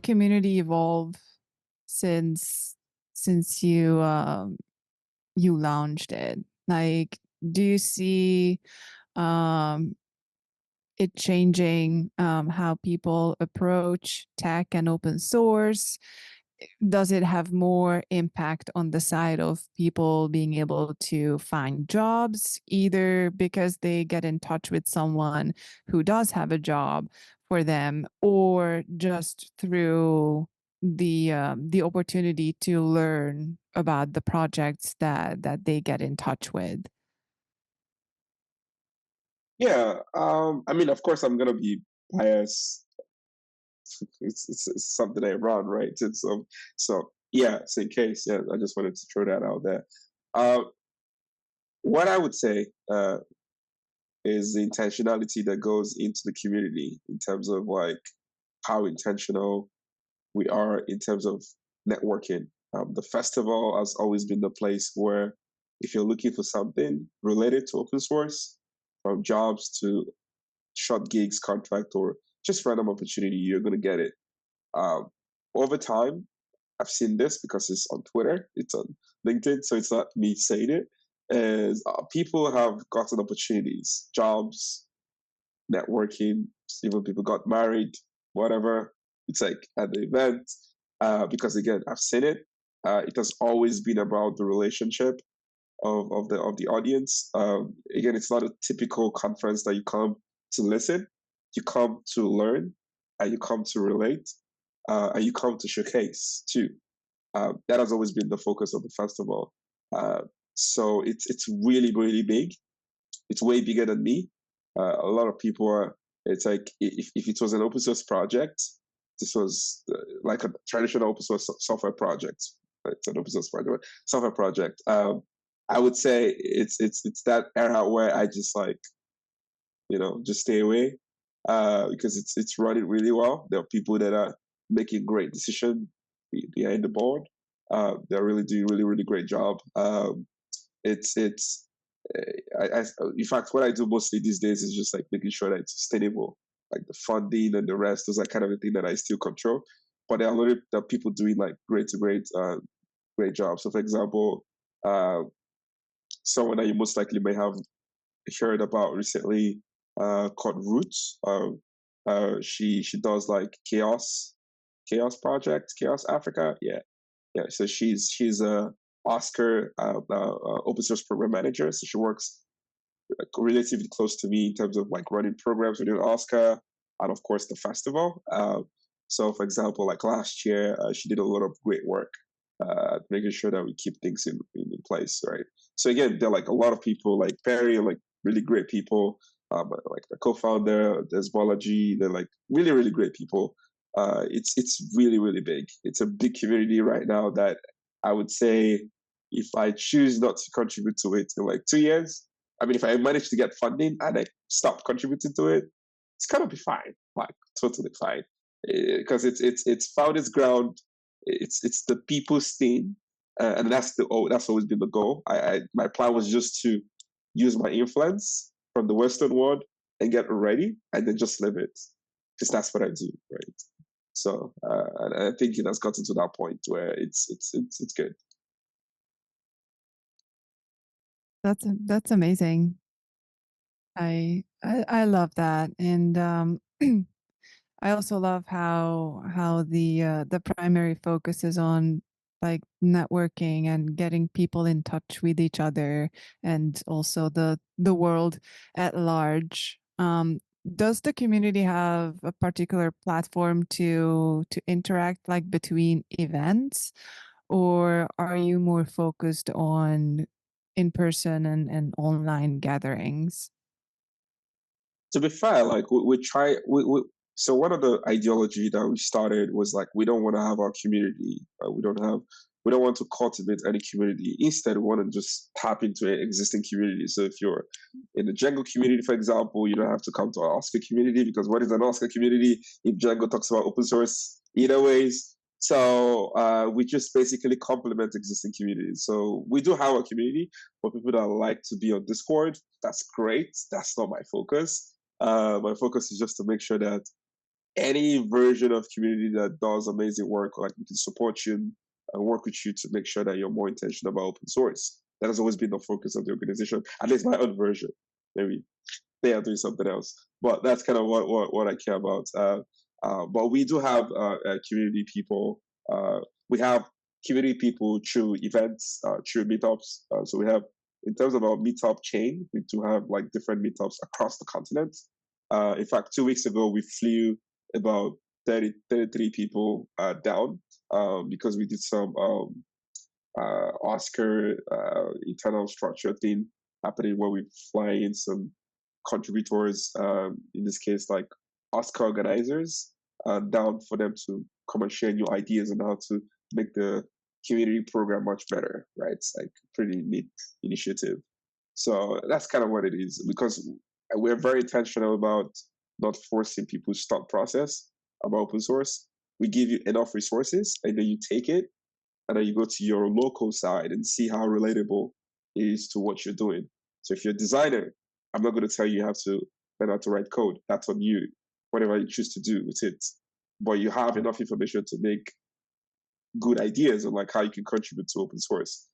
community evolve since you launched it? Like, do you see um, it changing how people approach tech and open source? Does it have more impact on the side of people being able to find jobs, either because they get in touch with someone who does have a job for them, or just through the opportunity to learn about the projects that they get in touch with? Yeah, I mean, of course, I'm gonna be biased. It's something I run, right? So yeah. So in case, yeah, I just wanted to throw that out there. Uh, what I would say is the intentionality that goes into the community in terms of like how intentional we are in terms of networking. The festival has always been the place where if you're looking for something related to open source, from jobs to short gigs, contract, or just random opportunity, you're going to get it. Um, Over time, I've seen this because it's on Twitter, it's on LinkedIn, so it's not me saying it. Is people have gotten opportunities, jobs, networking, even people got married, whatever. It's like at the event, because again, I've seen it. It has always been about the relationship of the audience. Again, it's not a typical conference that you come to listen. You come to learn, and you come to relate, and you come to showcase too. That has always been the focus of the festival. Uh, so it's really really big. It's way bigger than me. A lot of people are. It's like if it was an open source project, this was like a traditional open source software project. It's an open source project, software project. I would say it's that era where I just like just stay away because it's running really well. There are people that are making great decisions behind the board. They're really doing really really great job. It's in fact what I do mostly these days is just like making sure that it's sustainable, like the funding and the rest. Those are kind of the thing that I still control. But there are a lot of people doing like great to great jobs. So for example, uh, someone that you most likely may have heard about recently called Roots. She does like chaos project, chaos Africa. Yeah, yeah. So she's a OSCA open source program manager. So she works relatively close to me in terms of like running programs within OSCA and of course the festival. So for example, like last year, she did a lot of great work making sure that we keep things in place, right? So again, there are like a lot of people like Perry, like really great people, like the co-founder, there's Balaji, they're like really, really great people. It's really, really big. It's a big community right now that I would say if I choose not to contribute to it in like 2 years, I mean, if I manage to get funding and I stop contributing to it, it's gonna be fine, like totally fine, because it's found its ground. It's the people's thing, and that's always been the goal. My plan was just to use my influence from the Western world and get ready, and then just live it, because that's what I do, right? So, and I think it has gotten to that point where it's good. That's amazing. I love that, and I also love how the primary focus is on like networking and getting people in touch with each other, and also the world at large. Does the community have a particular platform to interact like between events, or are you more focused on in person and online gatherings? To be fair, like we try. So one of the ideology that we started was like we don't want to have our community. We don't want to cultivate any community. Instead, we want to just tap into an existing community. So if you're in the Django community, for example, you don't have to come to our Oscar community because what is an Oscar community if Django talks about open source? Either ways. So we just basically complement existing communities. So we do have a community for people that like to be on Discord. That's great. That's not my focus. My focus is just to make sure that any version of community that does amazing work, like we can support you and work with you to make sure that you're more intentional about open source. That has always been the focus of the organization, at least my own version. Maybe they are doing something else, but that's kind of what I care about. But we do have community people. We have community people through events, through meetups. So we have, in terms of our meetup chain, we do have like different meetups across the continent. In fact, 2 weeks ago, we flew about 33 people down because we did some OSCA internal structure thing happening where we fly in some contributors, in this case, like OSCA organizers, down for them to come and share new ideas on how to make the community program much better, right? It's like pretty neat initiative. So that's kind of what it is, because we're very intentional about not forcing people's thought process about open source. We give you enough resources and then you take it and then you go to your local side and see how relatable it is to what you're doing. So if you're a designer, I'm not going to tell you have to learn how to write code. That's on you, whatever you choose to do with it. But you have enough information to make good ideas on like how you can contribute to open source.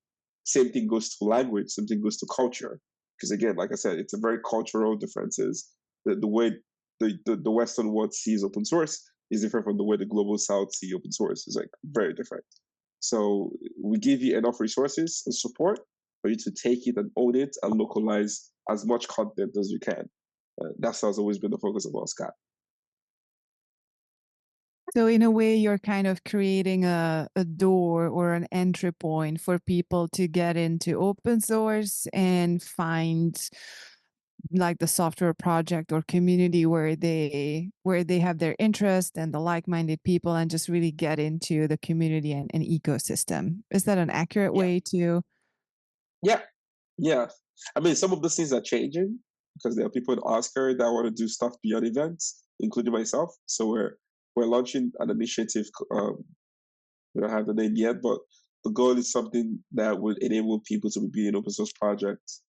Same thing goes to language. Same thing goes to culture. Because again, like I said, it's a very cultural differences. The way the Western world sees open source is different from the way the global South see open source. It's like very different. So we give you enough resources and support for you to take it and own it and localize as much content as you can. That's has always been the focus of OSCA. So in a way, you're kind of creating a door or an entry point for people to get into open source and find like the software project or community where they have their interest and the like-minded people and just really get into the community and ecosystem. Is that an accurate Yeah, way to? yeah, yeah. I mean, some of those things are changing because there are people in Oscar that want to do stuff beyond events, including myself. So we're launching an initiative. We don't have the name yet, but the goal is something that would enable people to be building open source projects,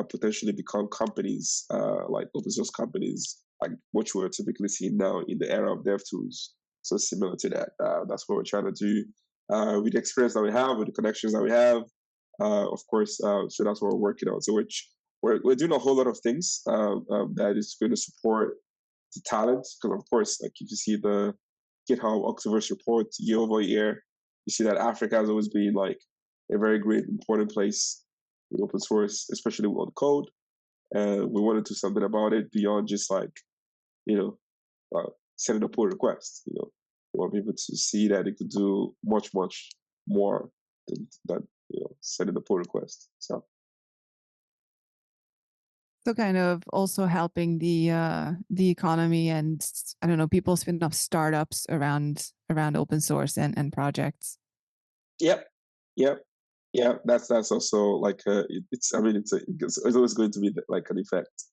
potentially become companies, like open source companies, like what we're typically seeing now in the era of dev tools. So similar to that, that's what we're trying to do with the experience that we have, with the connections that we have, of course. So that's what we're working on. So we're doing a whole lot of things that is going to support the talent, because of course, like if you see the GitHub Octoverse report year over year, you see that Africa has always been like a very great, important place with open source, especially on code. And we want to do something about it beyond just like, you sending a pull request. We want people to see that it could do much, much more than sending a pull request. So So kind of also helping the economy and I don't know, people spin up startups around open source and projects. yep, yep, yeah. That's also like it's. I mean, it's always going to be like an effect.